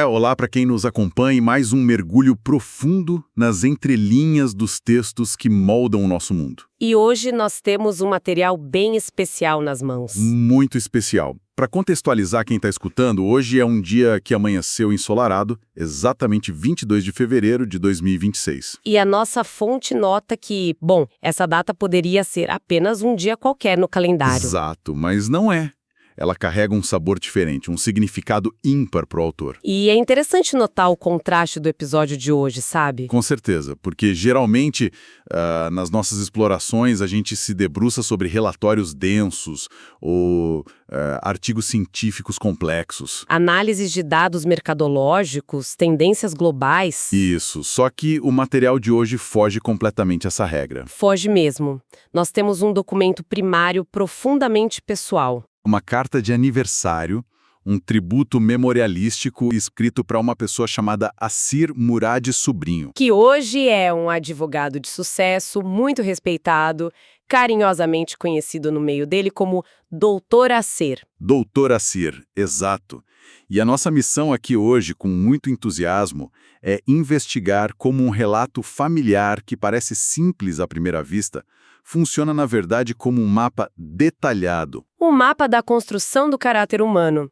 Olá para quem nos acompanha em mais um mergulho profundo nas entrelinhas dos textos que moldam o nosso mundo. E hoje nós temos um material bem especial nas mãos. Muito especial. Para contextualizar quem está escutando, hoje é um dia que amanheceu ensolarado, exatamente 22 de fevereiro de 2026. E a nossa fonte nota que, bom, essa data poderia ser apenas um dia qualquer no calendário. Exato, mas não é. Ela carrega um sabor diferente, um significado ímpar para o autor. E é interessante notar o contraste do episódio de hoje, sabe? Com certeza, porque geralmente nas nossas explorações a gente se debruça sobre relatórios densos ou artigos científicos complexos. Análises de dados mercadológicos, tendências globais. Isso, só que o material de hoje foge completamente essa regra. Foge mesmo. Nós temos um documento primário profundamente pessoal. Uma carta de aniversário, um tributo memorialístico escrito para uma pessoa chamada Assir Murad Sobrinho. Que hoje é um advogado de sucesso, muito respeitado, carinhosamente conhecido no meio dele como Doutor Assir. Doutor Assir, exato. E a nossa missão aqui hoje, com muito entusiasmo, é investigar como um relato familiar que parece simples à primeira vista, funciona na verdade como um mapa detalhado. Um mapa da construção do caráter humano.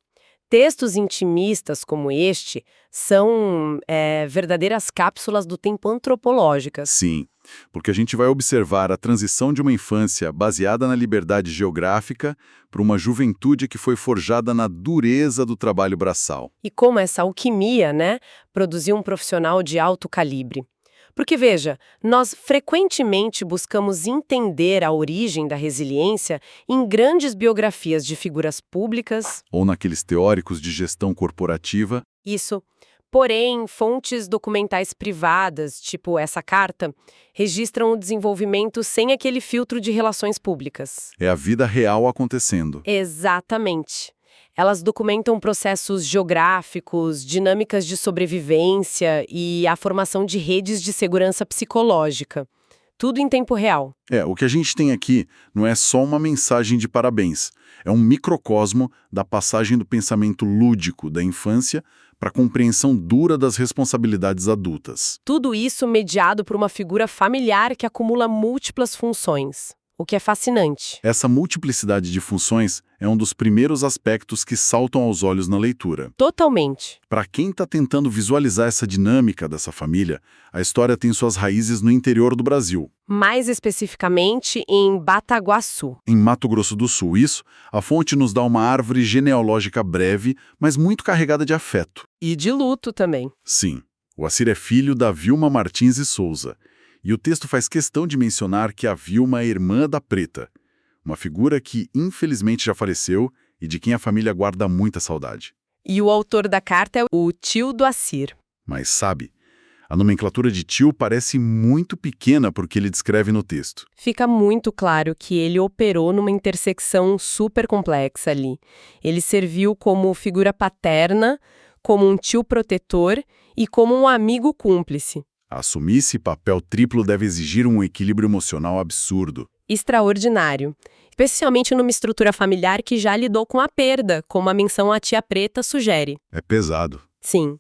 Textos intimistas como este são verdadeiras cápsulas do tempo antropológicas. Sim, porque a gente vai observar a transição de uma infância baseada na liberdade geográfica para uma juventude que foi forjada na dureza do trabalho braçal. E como essa alquimia, produziu um profissional de alto calibre. Porque, veja, nós frequentemente buscamos entender a origem da resiliência em grandes biografias de figuras públicas. Ou naqueles teóricos de gestão corporativa. Isso. Porém, fontes documentais privadas, tipo essa carta, registram o desenvolvimento sem aquele filtro de relações públicas. É a vida real acontecendo. Exatamente. Elas documentam processos geográficos, dinâmicas de sobrevivência e a formação de redes de segurança psicológica. Tudo em tempo real. O que a gente tem aqui não é só uma mensagem de parabéns. É um microcosmo da passagem do pensamento lúdico da infância para a compreensão dura das responsabilidades adultas. Tudo isso mediado por uma figura familiar que acumula múltiplas funções. O que é fascinante. Essa multiplicidade de funções é um dos primeiros aspectos que saltam aos olhos na leitura. Totalmente. Para quem está tentando visualizar essa dinâmica dessa família, a história tem suas raízes no interior do Brasil. Mais especificamente em Bataguaçu. Em Mato Grosso do Sul. Isso, a fonte nos dá uma árvore genealógica breve, mas muito carregada de afeto. E de luto também. Sim, o Assir é filho da Vilma Martins e Souza. E o texto faz questão de mencionar que a Vilma é irmã da Preta, uma figura que infelizmente já faleceu e de quem a família guarda muita saudade. E o autor da carta é o tio do Assir. Mas sabe, a nomenclatura de tio parece muito pequena para o que ele descreve no texto. Fica muito claro que ele operou numa intersecção super complexa ali. Ele serviu como figura paterna, como um tio protetor e como um amigo cúmplice. Assumir esse papel triplo deve exigir um equilíbrio emocional absurdo. Extraordinário. Especialmente numa estrutura familiar que já lidou com a perda, como a menção à tia Preta sugere. É pesado. Sim.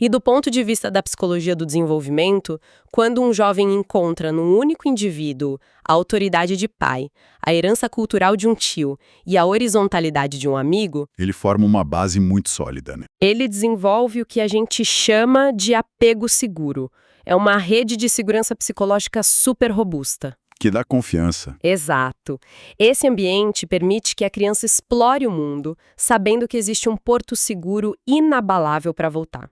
E do ponto de vista da psicologia do desenvolvimento, quando um jovem encontra num único indivíduo a autoridade de pai, a herança cultural de um tio e a horizontalidade de um amigo, ele forma uma base muito sólida, né? Ele desenvolve o que a gente chama de apego seguro. É uma rede de segurança psicológica super robusta. Que dá confiança. Exato. Esse ambiente permite que a criança explore o mundo, sabendo que existe um porto seguro inabalável para voltar.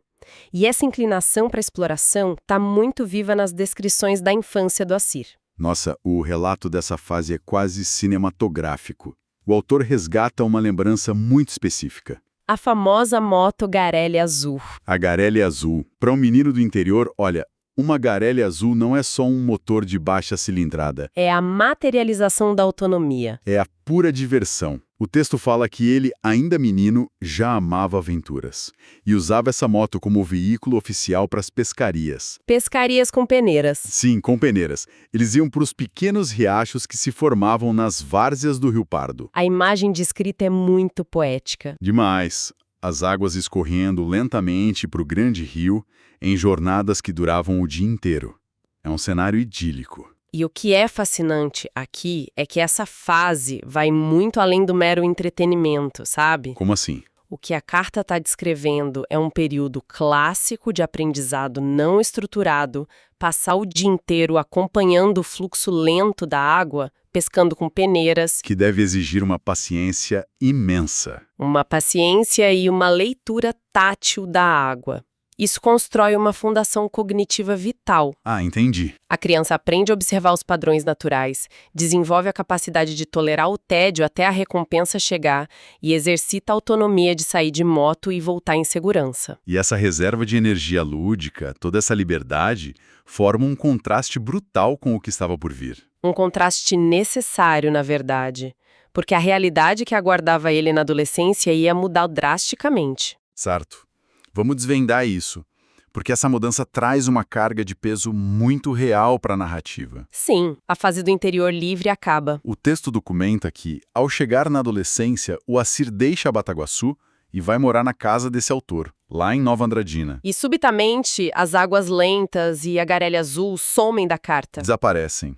E essa inclinação para a exploração está muito viva nas descrições da infância do Assir. Nossa, o relato dessa fase é quase cinematográfico. O autor resgata uma lembrança muito específica. A famosa moto Garelli azul. A Garelli azul. Para um menino do interior, olha, uma Garelli azul não é só um motor de baixa cilindrada. É a materialização da autonomia. É a pura diversão. O texto fala que ele, ainda menino, já amava aventuras. E usava essa moto como veículo oficial para as pescarias. Pescarias com peneiras. Sim, com peneiras. Eles iam para os pequenos riachos que se formavam nas várzeas do Rio Pardo. A imagem descrita é muito poética. Demais. as águas escorrendo lentamente para o grande rio em jornadas que duravam o dia inteiro. É um cenário idílico. E o que é fascinante aqui é que essa fase vai muito além do mero entretenimento, sabe? Como assim? O que a carta está descrevendo é um período clássico de aprendizado não estruturado, passar o dia inteiro acompanhando o fluxo lento da água, pescando com peneiras. Que deve exigir uma paciência imensa. Uma paciência e uma leitura tátil da água. Isso constrói uma fundação cognitiva vital. Ah, entendi. A criança aprende a observar os padrões naturais, desenvolve a capacidade de tolerar o tédio até a recompensa chegar e exercita a autonomia de sair de moto e voltar em segurança. E essa reserva de energia lúdica, toda essa liberdade, forma um contraste brutal com o que estava por vir. Um contraste necessário, na verdade, porque a realidade que aguardava ele na adolescência ia mudar drasticamente. Certo. Vamos desvendar isso, porque essa mudança traz uma carga de peso muito real para a narrativa. Sim, a fase do interior livre acaba. O texto documenta que, ao chegar na adolescência, o Assir deixa Bataguaçu e vai morar na casa desse autor, lá em Nova Andradina. E subitamente, as águas lentas e a garelha azul somem da carta. Desaparecem.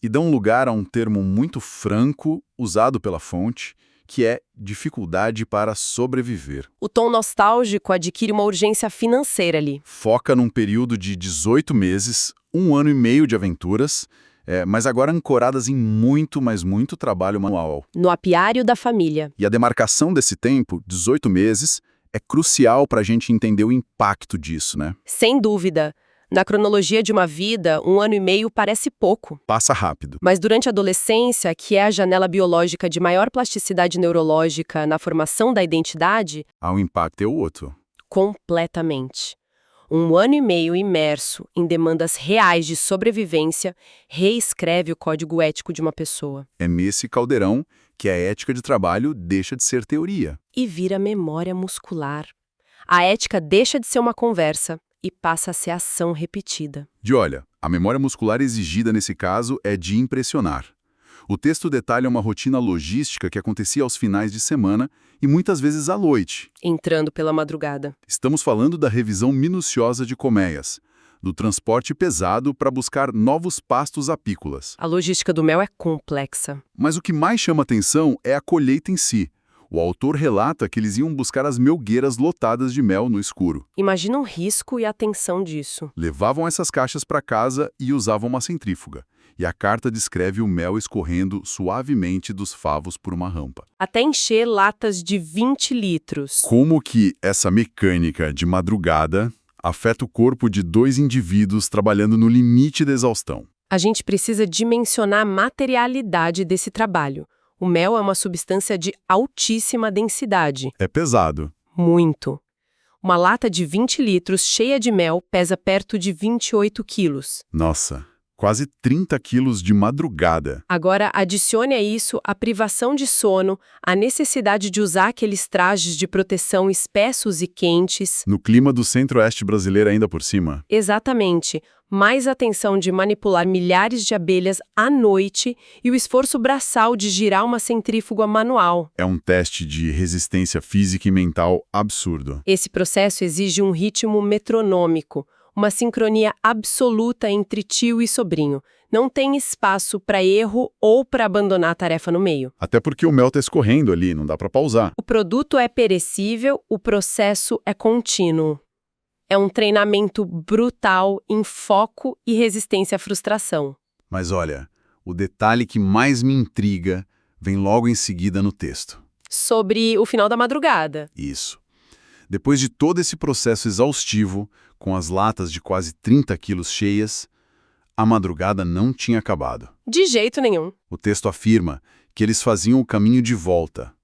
E dão lugar a um termo muito franco, usado pela fonte, que é dificuldade para sobreviver. O tom nostálgico adquire uma urgência financeira ali. Foca num período de 18 meses, 1 ano e meio de aventuras, mas agora ancoradas em muito, mas muito trabalho manual. No apiário da família. E a demarcação desse tempo, 18 meses, é crucial para a gente entender o impacto disso, né? Sem dúvida. Na cronologia de uma vida, 1 ano e meio parece pouco. Passa rápido. Mas durante a adolescência, que é a janela biológica de maior plasticidade neurológica na formação da identidade, O impacto é o outro. completamente. 1 ano e meio imerso em demandas reais de sobrevivência reescreve o código ético de uma pessoa. É nesse caldeirão que a ética de trabalho deixa de ser teoria. E vira memória muscular. A ética deixa de ser uma conversa e passa a ser ação repetida. Olha, a memória muscular exigida nesse caso é de impressionar. O texto detalha uma rotina logística que acontecia aos finais de semana e muitas vezes à noite. Entrando pela madrugada. Estamos falando da revisão minuciosa de colmeias, do transporte pesado para buscar novos pastos apícolas. A logística do mel é complexa. Mas o que mais chama atenção é a colheita em si. O autor relata que eles iam buscar as melgueiras lotadas de mel no escuro. Imagina o risco e a tensão disso. Levavam essas caixas para casa e usavam uma centrífuga. E a carta descreve o mel escorrendo suavemente dos favos por uma rampa. Até encher latas de 20 litros. Como que essa mecânica de madrugada afeta o corpo de 2 indivíduos trabalhando no limite da exaustão? A gente precisa dimensionar a materialidade desse trabalho. O mel é uma substância de altíssima densidade. É pesado. Muito. Uma lata de 20 litros cheia de mel pesa perto de 28 quilos. Nossa, quase 30 quilos de madrugada. Agora, adicione a isso a privação de sono, a necessidade de usar aqueles trajes de proteção espessos e quentes. No clima do centro-oeste brasileiro ainda por cima. Exatamente. Mais atenção de manipular milhares de abelhas à noite e o esforço braçal de girar uma centrífuga manual. É um teste de resistência física e mental absurdo. Esse processo exige um ritmo metronômico, uma sincronia absoluta entre tio e sobrinho. Não tem espaço para erro ou para abandonar a tarefa no meio. Até porque o mel está escorrendo ali, não dá para pausar. O produto é perecível, o processo é contínuo. É um treinamento brutal em foco e resistência à frustração. Mas olha, o detalhe que mais me intriga vem logo em seguida no texto. Sobre o final da madrugada. Isso. Depois de todo esse processo exaustivo, com as latas de quase 30 quilos cheias, a madrugada não tinha acabado. De jeito nenhum. O texto afirma que eles faziam o caminho de volta,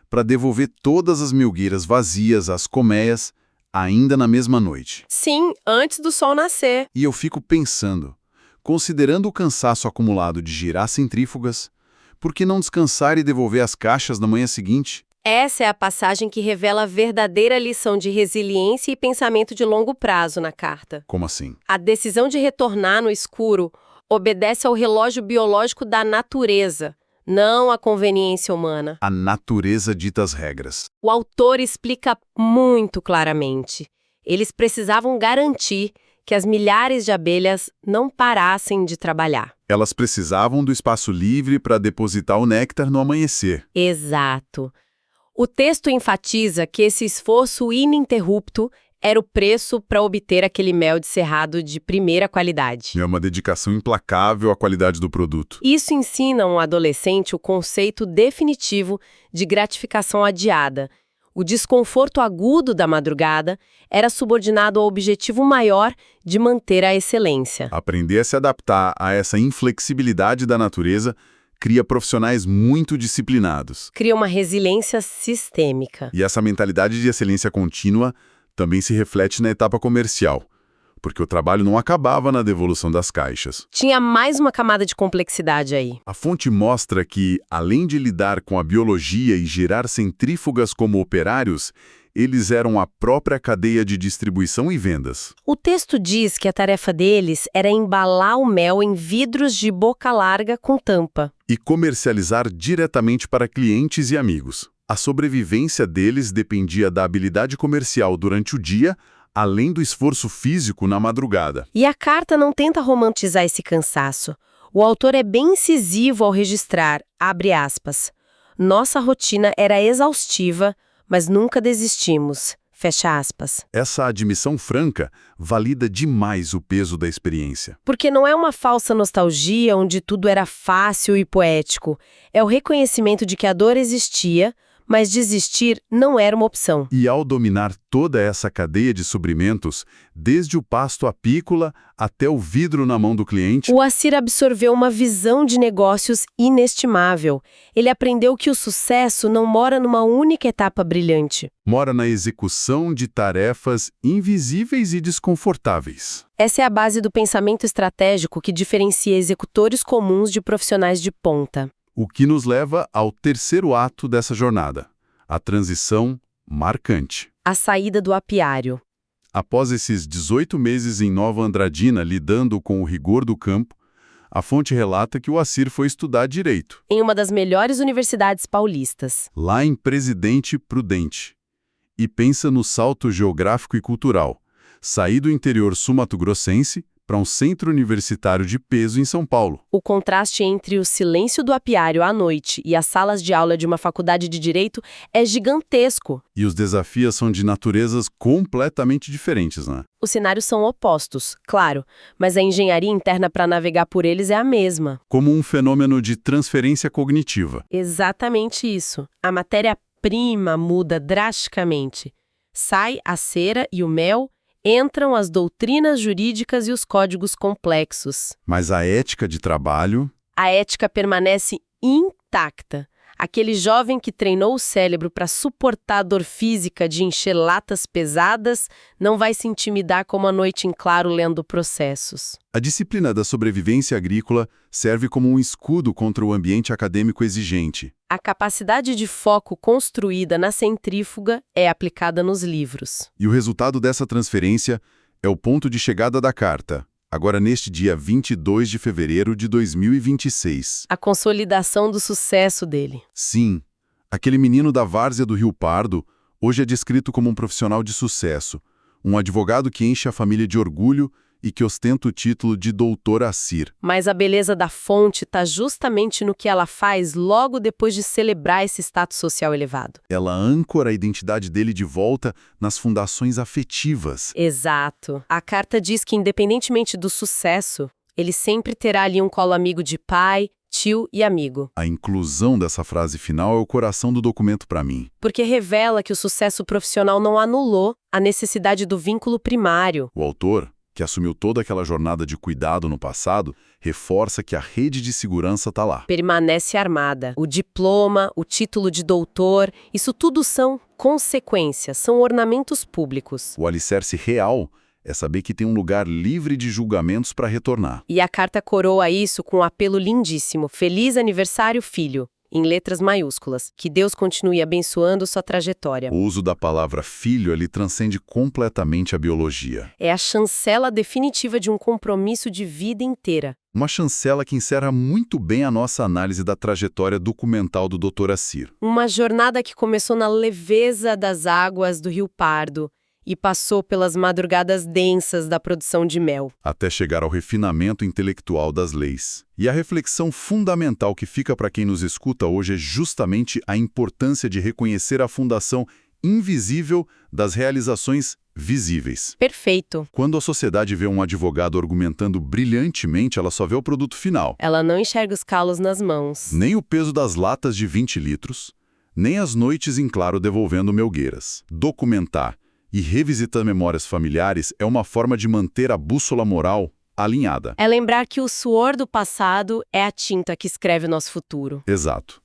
para devolver todas as melgueiras vazias às colmeias ainda na mesma noite. Sim, antes do sol nascer. E eu fico pensando, considerando o cansaço acumulado de girar centrífugas, por que não descansar e devolver as caixas na manhã seguinte? Essa é a passagem que revela a verdadeira lição de resiliência e pensamento de longo prazo na carta. Como assim? A decisão de retornar no escuro obedece ao relógio biológico da natureza, não a conveniência humana. A natureza dita as regras. O autor explica muito claramente. Eles precisavam garantir que as milhares de abelhas não parassem de trabalhar. Elas precisavam do espaço livre para depositar o néctar no amanhecer. Exato. O texto enfatiza que esse esforço ininterrupto era o preço para obter aquele mel de cerrado de primeira qualidade. É uma dedicação implacável à qualidade do produto. Isso ensina a um adolescente o conceito definitivo de gratificação adiada. O desconforto agudo da madrugada era subordinado ao objetivo maior de manter a excelência. Aprender a se adaptar a essa inflexibilidade da natureza cria profissionais muito disciplinados. Cria uma resiliência sistêmica. E essa mentalidade de excelência contínua também se reflete na etapa comercial, porque o trabalho não acabava na devolução das caixas. Tinha mais uma camada de complexidade aí. A fonte mostra que, além de lidar com a biologia e gerar centrífugas como operários, eles eram a própria cadeia de distribuição e vendas. O texto diz que a tarefa deles era embalar o mel em vidros de boca larga com tampa. E comercializar diretamente para clientes e amigos. A sobrevivência deles dependia da habilidade comercial durante o dia, além do esforço físico na madrugada. E a carta não tenta romantizar esse cansaço. O autor é bem incisivo ao registrar, abre aspas, nossa rotina era exaustiva, mas nunca desistimos, fecha aspas. Essa admissão franca valida demais o peso da experiência. Porque não é uma falsa nostalgia onde tudo era fácil e poético. É o reconhecimento de que a dor existia, mas desistir não era uma opção. E ao dominar toda essa cadeia de suprimentos, desde o pasto apícola até o vidro na mão do cliente, o Assir absorveu uma visão de negócios inestimável. Ele aprendeu que o sucesso não mora numa única etapa brilhante. Mora na execução de tarefas invisíveis e desconfortáveis. Essa é a base do pensamento estratégico que diferencia executores comuns de profissionais de ponta. O que nos leva ao terceiro ato dessa jornada, a transição marcante. A saída do apiário. Após esses 18 meses em Nova Andradina lidando com o rigor do campo, a fonte relata que o Assir foi estudar direito. Em uma das melhores universidades paulistas. Lá em Presidente Prudente. E pensa no salto geográfico e cultural. Sair do interior sul-mato-grossense para um centro universitário de peso em São Paulo. O contraste entre o silêncio do apiário à noite e as salas de aula de uma faculdade de direito é gigantesco. E os desafios são de naturezas completamente diferentes, né? Os cenários são opostos, claro, mas a engenharia interna para navegar por eles é a mesma. Como um fenômeno de transferência cognitiva. Exatamente isso. A matéria-prima muda drasticamente. Sai a cera e o mel, entram as doutrinas jurídicas e os códigos complexos. Mas a ética de trabalho... A ética permanece intacta. Aquele jovem que treinou o cérebro para suportar a dor física de encher latas pesadas não vai se intimidar como a noite em claro lendo processos. A disciplina da sobrevivência agrícola serve como um escudo contra o ambiente acadêmico exigente. A capacidade de foco construída na centrífuga é aplicada nos livros. E o resultado dessa transferência é o ponto de chegada da carta, agora neste dia 22 de fevereiro de 2026. A consolidação do sucesso dele. Sim, aquele menino da várzea do Rio Pardo hoje é descrito como um profissional de sucesso, um advogado que enche a família de orgulho e que ostenta o título de Doutor Assir. Mas a beleza da fonte está justamente no que ela faz logo depois de celebrar esse status social elevado. Ela âncora a identidade dele de volta nas fundações afetivas. Exato. A carta diz que, independentemente do sucesso, ele sempre terá ali um colo amigo de pai, tio e amigo. A inclusão dessa frase final é o coração do documento para mim. Porque revela que o sucesso profissional não anulou a necessidade do vínculo primário. O autor, que assumiu toda aquela jornada de cuidado no passado, reforça que a rede de segurança está lá. Permanece armada. O diploma, o título de doutor, isso tudo são consequências, são ornamentos públicos. O alicerce real é saber que tem um lugar livre de julgamentos para retornar. E a carta coroa isso com um apelo lindíssimo. Feliz aniversário, filho. Em letras maiúsculas. Que Deus continue abençoando sua trajetória. O uso da palavra filho ali transcende completamente a biologia. É a chancela definitiva de um compromisso de vida inteira. Uma chancela que encerra muito bem a nossa análise da trajetória documental do Dr. Assir. Uma jornada que começou na leveza das águas do Rio Pardo e passou pelas madrugadas densas da produção de mel. Até chegar ao refinamento intelectual das leis. E a reflexão fundamental que fica para quem nos escuta hoje é justamente a importância de reconhecer a fundação invisível das realizações visíveis. Perfeito. Quando a sociedade vê um advogado argumentando brilhantemente, ela só vê o produto final. Ela não enxerga os calos nas mãos. Nem o peso das latas de 20 litros, nem as noites em claro devolvendo melgueiras. Documentar e revisitar memórias familiares é uma forma de manter a bússola moral alinhada. É lembrar que o suor do passado é a tinta que escreve o nosso futuro. Exato.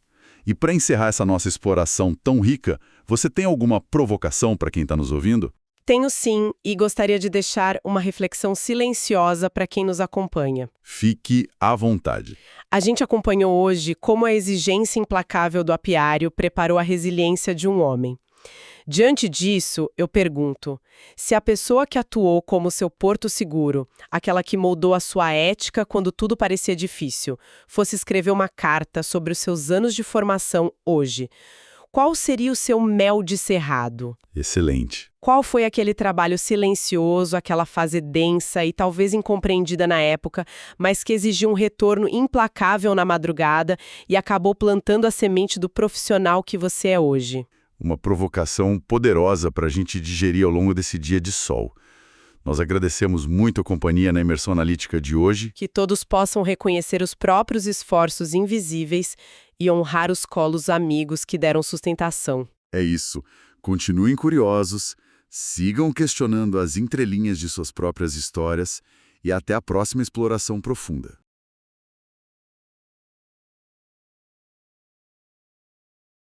E para encerrar essa nossa exploração tão rica, você tem alguma provocação para quem está nos ouvindo? Tenho sim, e gostaria de deixar uma reflexão silenciosa para quem nos acompanha. Fique à vontade. A gente acompanhou hoje como a exigência implacável do apiário preparou a resiliência de um homem. Diante disso, eu pergunto, se a pessoa que atuou como seu porto seguro, aquela que moldou a sua ética quando tudo parecia difícil, fosse escrever uma carta sobre os seus anos de formação hoje, qual seria o seu mel de cerrado? Excelente. Qual foi aquele trabalho silencioso, aquela fase densa e talvez incompreendida na época, mas que exigiu um retorno implacável na madrugada e acabou plantando a semente do profissional que você é hoje? Uma provocação poderosa para a gente digerir ao longo desse dia de sol. Nós agradecemos muito a companhia na Imersão Analítica de hoje. Que todos possam reconhecer os próprios esforços invisíveis e honrar os colos amigos que deram sustentação. É isso. Continuem curiosos, sigam questionando as entrelinhas de suas próprias histórias e até a próxima exploração profunda.